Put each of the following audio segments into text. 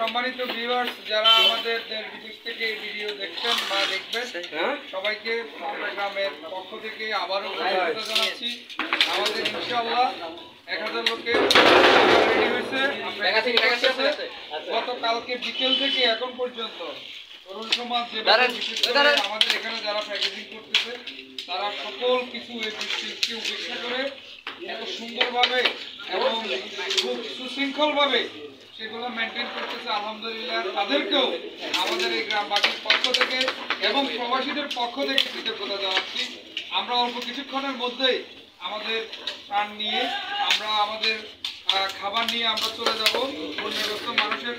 সম্মানিত ভিউয়ার্স যারা আমাদের দেশ বিদেশ থেকে এই ভিডিও দেখছেন বা দেখবেন সবাইকে আমরা গ্রামের পক্ষ থেকে আবারও ধন্যবাদ জানাচ্ছি। আমাদের ইনশাআল্লাহ 1000 লোকের রেডি হয়েছে। গতকালকে বিকেল থেকে এখন পর্যন্ত তরুণ সমাজ আমাদের এখানে যারা প্যাকেজিং করতেছে তারা সকল কিছু এই বৃষ্টিকে উপেক্ষা করে এত সুন্দরভাবে এবং খুব সুশৃঙ্খলভাবে সেগুলো মেনটেন করতেছে। আলহামদুলিল্লাহ তাদেরকেও আমাদের এই গ্রামবাসীর পক্ষ থেকে এবং প্রবাসীদের পক্ষ থেকে কৃতজ্ঞতা জানাচ্ছি। আমরা অল্প কিছুক্ষণের মধ্যেই আমাদের প্রাণ নিয়ে আমরা আমাদের খাবার নিয়ে আমরা চলে যাব বন্যাগ্রস্ত মানুষের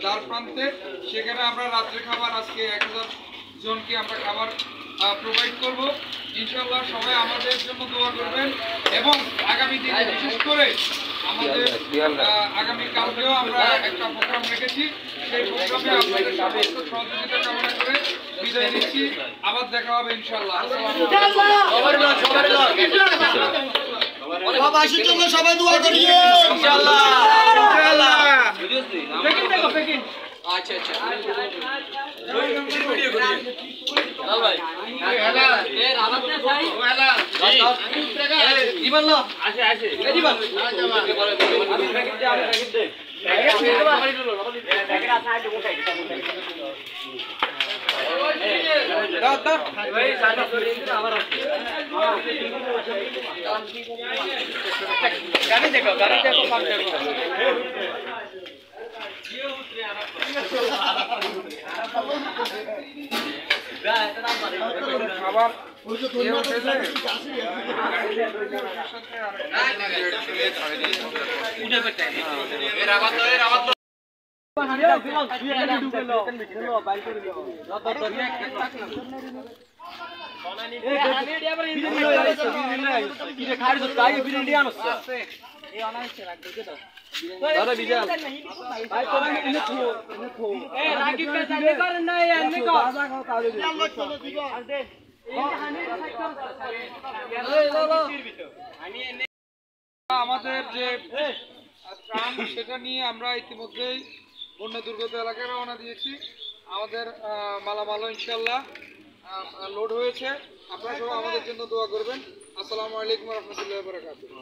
দ্বার প্রান্তে। সেখানে আমরা রাত্রে খাবার আজকে 1000 জনকে আমরা খাবার প্রোভাইড করব। ইনশাআল্লাহ সবাই আমাদের জন্য দোয়া করবেন এবং আগামী দিনে বিশেষ করে আমাদের আগামী কালকেও আমরা একটা প্রোগ্রাম রেখেছি। সেই প্রোগ্রামে আপনাদের সমস্ত সহযোগিতা কামনা করে বিদায় নিচ্ছি। আবার দেখা হবে ইনশাআল্লাহ। সবাই দোয়া করি ইনশাআল্লাহ ইনশাআল্লাহ। আচ্ছা আচ্ছা ভিডিও করি লাল ভাই হেলা এ রাবাত না ভাই হেলা দিবান লো আসে আসে এ দিবান আমি প্যাকেট দে আমি প্যাকেট দে প্যাকেট দিতে পারি লো প্যাকেট আছে আগে উঠাই দাও দাও ভাই সাইড করে দিন আবার গাড়ি দেখো সব দেখো খাবার দাদা বিজাল ভাই তোরা এনে থো এ রাকিব কে জানি করেন না এনে কো আমাদের যে ত্রাণ সেটা নিয়ে আমরা ইতিমধ্যেই বন্যা দুর্গত এলাকায় রওনা দিয়েছি। আমাদের মালামালও ইনশাআল্লাহ লোড হয়েছে। আপনারা সবাই আমাদের জন্য দোয়া করবেন। আসসালামু আলাইকুম ওয়া রাহমাতুল্লাহি ওয়া বারাকাতুহু।